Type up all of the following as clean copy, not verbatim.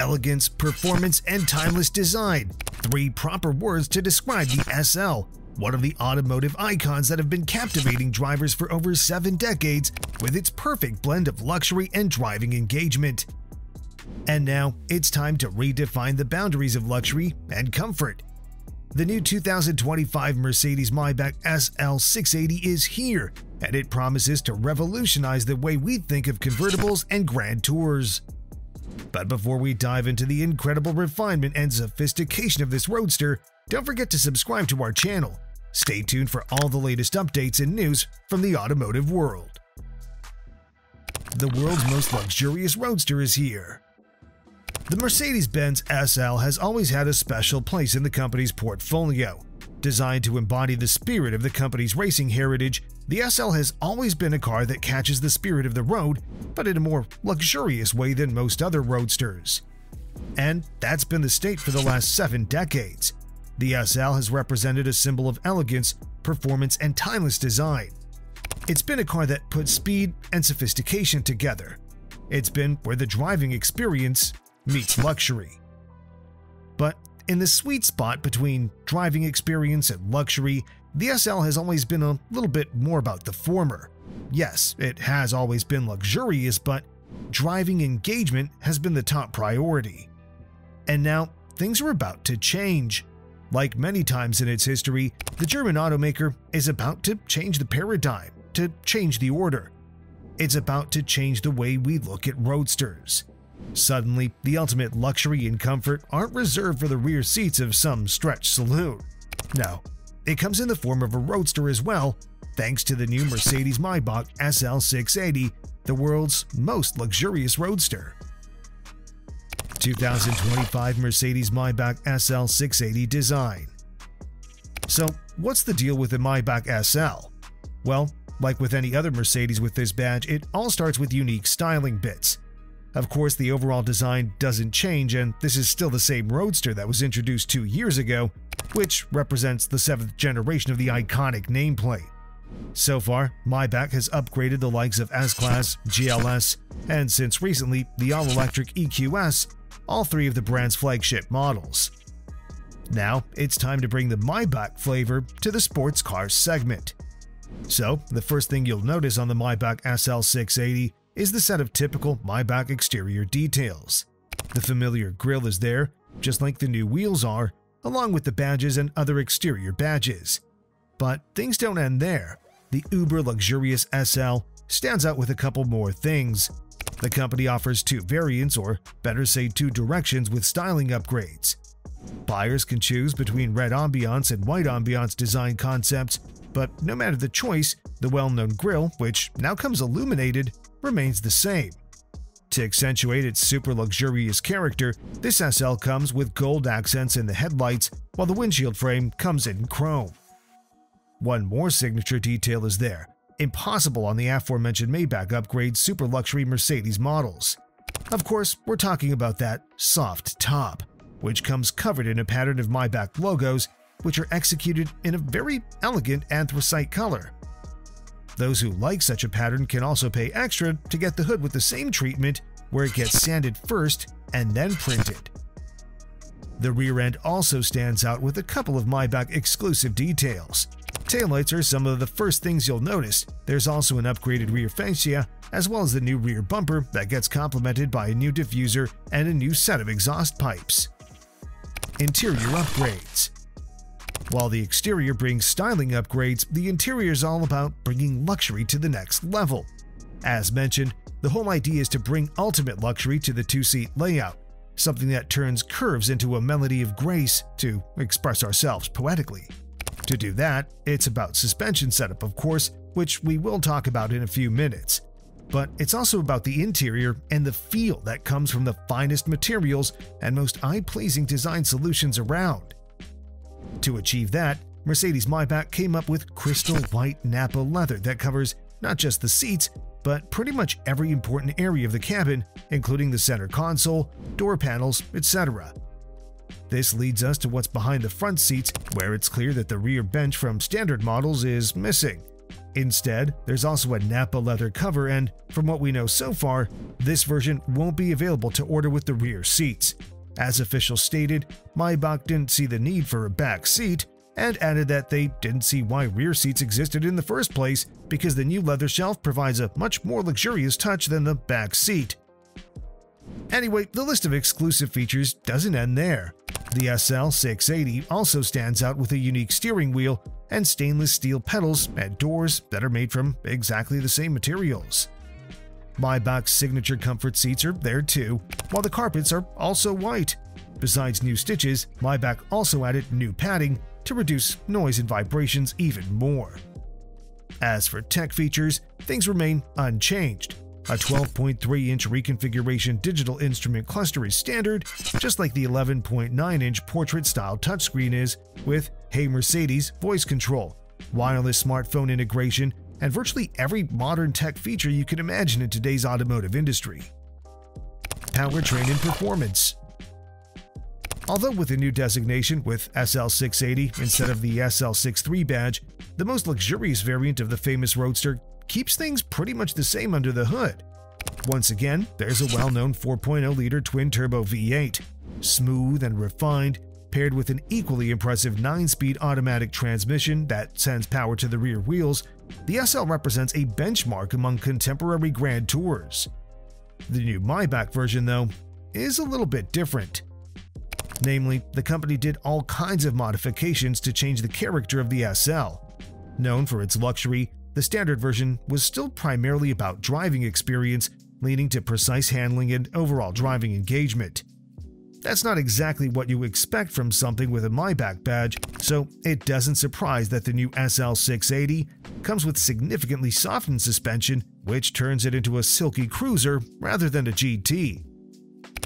Elegance, performance, and timeless design. Three proper words to describe the SL, one of the automotive icons that have been captivating drivers for over 7 decades with its perfect blend of luxury and driving engagement. And now, it's time to redefine the boundaries of luxury and comfort. The new 2025 Mercedes-Maybach SL 680 is here, and it promises to revolutionize the way we think of convertibles and grand tours. But before we dive into the incredible refinement and sophistication of this roadster, don't forget to subscribe to our channel. Stay tuned for all the latest updates and news from the automotive world. The world's most luxurious roadster is here. The Mercedes-Benz SL has always had a special place in the company's portfolio. Designed to embody the spirit of the company's racing heritage, the SL has always been a car that catches the spirit of the road, but in a more luxurious way than most other roadsters. And that's been the state for the last 7 decades. The SL has represented a symbol of elegance, performance, and timeless design. It's been a car that puts speed and sophistication together. It's been where the driving experience meets luxury. But in the sweet spot between driving experience and luxury, the SL has always been a little bit more about the former. Yes, it has always been luxurious, but driving engagement has been the top priority. And now, things are about to change. Like many times in its history, the German automaker is about to change the paradigm, to change the order. It's about to change the way we look at roadsters. Suddenly, the ultimate luxury and comfort aren't reserved for the rear seats of some stretch saloon. No, it comes in the form of a roadster as well, thanks to the new Mercedes-Maybach SL 680, the world's most luxurious roadster. 2025 Mercedes-Maybach SL 680 design. So, what's the deal with the Maybach SL? Well, like with any other Mercedes with this badge, it all starts with unique styling bits. Of course, the overall design doesn't change, and this is still the same roadster that was introduced 2 years ago, which represents the 7th generation of the iconic nameplate. So far, Maybach has upgraded the likes of S-Class, GLS, and since recently, the all-electric EQS, all 3 of the brand's flagship models. Now, it's time to bring the Maybach flavor to the sports car segment. So, the first thing you'll notice on the Maybach SL 680 is the set of typical Maybach exterior details. The familiar grille is there, just like the new wheels are, along with the badges and other exterior badges. But things don't end there. The uber-luxurious SL stands out with a couple more things. The company offers 2 variants, or better say 2 directions with styling upgrades. Buyers can choose between red ambiance and white ambiance design concepts, but no matter the choice, the well-known grille, which now comes illuminated, remains the same. To accentuate its super luxurious character, this SL comes with gold accents in the headlights, while the windshield frame comes in chrome. One more signature detail is there, impossible on the aforementioned Maybach upgrade super luxury Mercedes models. Of course, we're talking about that soft top, which comes covered in a pattern of Maybach logos, which are executed in a very elegant anthracite color. Those who like such a pattern can also pay extra to get the hood with the same treatment, where it gets sanded first and then printed. The rear end also stands out with a couple of Maybach exclusive details. Taillights are some of the first things you'll notice. There's also an upgraded rear fascia, as well as the new rear bumper that gets complemented by a new diffuser and a new set of exhaust pipes. Interior upgrades. While the exterior brings styling upgrades, the interior is all about bringing luxury to the next level. As mentioned, the whole idea is to bring ultimate luxury to the 2-seat layout, something that turns curves into a melody of grace, to express ourselves poetically. To do that, it's about suspension setup, of course, which we will talk about in a few minutes. But it's also about the interior and the feel that comes from the finest materials and most eye-pleasing design solutions around. To achieve that, Mercedes-Maybach came up with crystal white Nappa leather that covers not just the seats, but pretty much every important area of the cabin, including the center console, door panels, etc. This leads us to what's behind the front seats, where it's clear that the rear bench from standard models is missing. Instead, there's also a Nappa leather cover, and from what we know so far, this version won't be available to order with the rear seats. As officials stated, Maybach didn't see the need for a back seat, and added that they didn't see why rear seats existed in the first place because the new leather shelf provides a much more luxurious touch than the back seat. Anyway, the list of exclusive features doesn't end there. The SL680 also stands out with a unique steering wheel and stainless steel pedals and doors that are made from exactly the same materials. Maybach's signature comfort seats are there too, while the carpets are also white. Besides new stitches, Maybach also added new padding to reduce noise and vibrations even more. As for tech features, things remain unchanged. A 12.3-inch reconfiguration digital instrument cluster is standard, just like the 11.9-inch portrait-style touchscreen is, with Hey Mercedes voice control, wireless smartphone integration, and virtually every modern tech feature you can imagine in today's automotive industry. Powertrain and performance. Although with a new designation with SL680 instead of the SL63 badge, the most luxurious variant of the famous Roadster keeps things pretty much the same under the hood. Once again, there's a well-known 4.0-liter twin-turbo V8. Smooth and refined, paired with an equally impressive 9-speed automatic transmission that sends power to the rear wheels, the SL represents a benchmark among contemporary Grand Tours. The new Maybach version, though, is a little bit different. Namely, the company did all kinds of modifications to change the character of the SL. Known for its luxury, the standard version was still primarily about driving experience, leading to precise handling and overall driving engagement. That's not exactly what you expect from something with a Maybach badge, so it doesn't surprise that the new SL680 comes with significantly softened suspension, which turns it into a silky cruiser rather than a GT.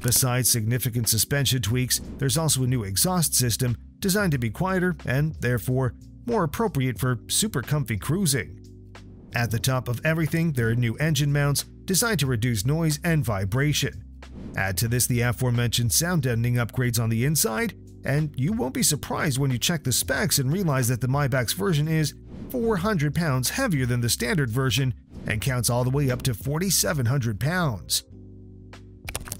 Besides significant suspension tweaks, there's also a new exhaust system designed to be quieter and, therefore, more appropriate for super comfy cruising. At the top of everything, there are new engine mounts designed to reduce noise and vibration. Add to this the aforementioned sound deadening upgrades on the inside, and you won't be surprised when you check the specs and realize that the Maybach's version is 400 pounds heavier than the standard version and counts all the way up to 4,700 pounds.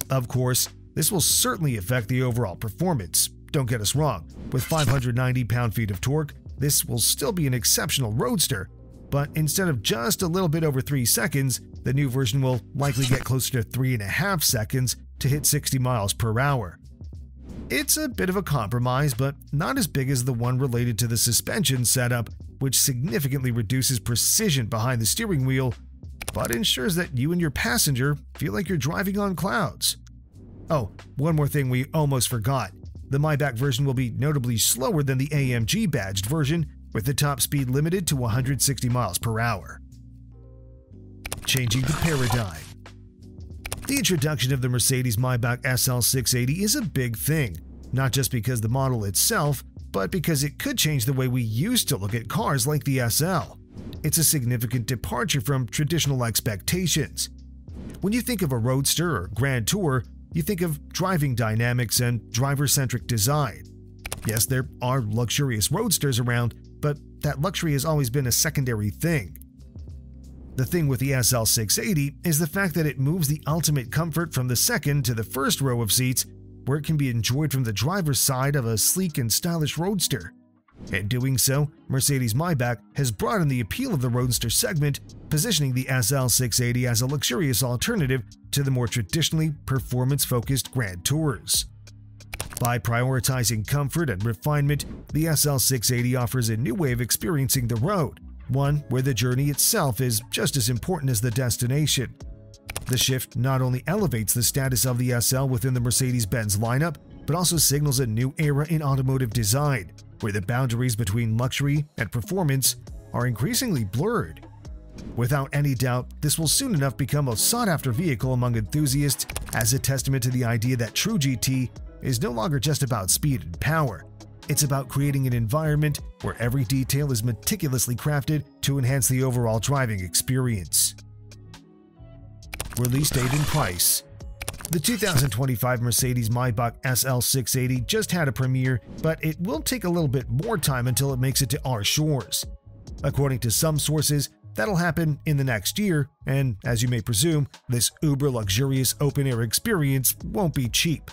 Of course, this will certainly affect the overall performance. Don't get us wrong, with 590 pound-feet of torque, this will still be an exceptional roadster, but instead of just a little bit over 3 seconds, the new version will likely get closer to 3.5 seconds to hit 60 miles per hour. It's a bit of a compromise, but not as big as the one related to the suspension setup, which significantly reduces precision behind the steering wheel, but ensures that you and your passenger feel like you're driving on clouds. Oh, one more thing we almost forgot. The Maybach version will be notably slower than the AMG badged version, with the top speed limited to 160 miles per hour. Changing the paradigm. The introduction of the Mercedes Maybach SL680 is a big thing, not just because the model itself, but because it could change the way we used to look at cars like the SL. It's a significant departure from traditional expectations. When you think of a Roadster or Grand Tour, you think of driving dynamics and driver-centric design. Yes, there are luxurious roadsters around, but that luxury has always been a secondary thing. The thing with the SL680 is the fact that it moves the ultimate comfort from the second to the first row of seats, where it can be enjoyed from the driver's side of a sleek and stylish roadster. In doing so, Mercedes Maybach has broadened the appeal of the roadster segment, positioning the SL680 as a luxurious alternative to the more traditionally performance-focused Grand Tours. By prioritizing comfort and refinement, the SL680 offers a new way of experiencing the road, one where the journey itself is just as important as the destination. The shift not only elevates the status of the SL within the Mercedes-Benz lineup, but also signals a new era in automotive design, where the boundaries between luxury and performance are increasingly blurred. Without any doubt, this will soon enough become a sought-after vehicle among enthusiasts as a testament to the idea that true GT is no longer just about speed and power. It's about creating an environment where every detail is meticulously crafted to enhance the overall driving experience. Release date and price. The 2025 Mercedes Maybach SL680 just had a premiere, but it will take a little bit more time until it makes it to our shores. According to some sources, that'll happen in the next year, and as you may presume, this uber-luxurious open-air experience won't be cheap.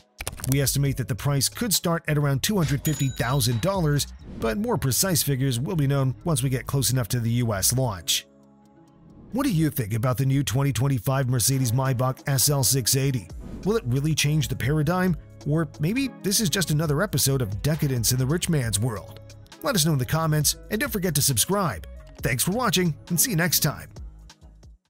We estimate that the price could start at around $250,000, but more precise figures will be known once we get close enough to the US launch. What do you think about the new 2025 Mercedes-Maybach SL680? Will it really change the paradigm? Or maybe this is just another episode of decadence in the rich man's world? Let us know in the comments, and don't forget to subscribe. Thanks for watching, and see you next time.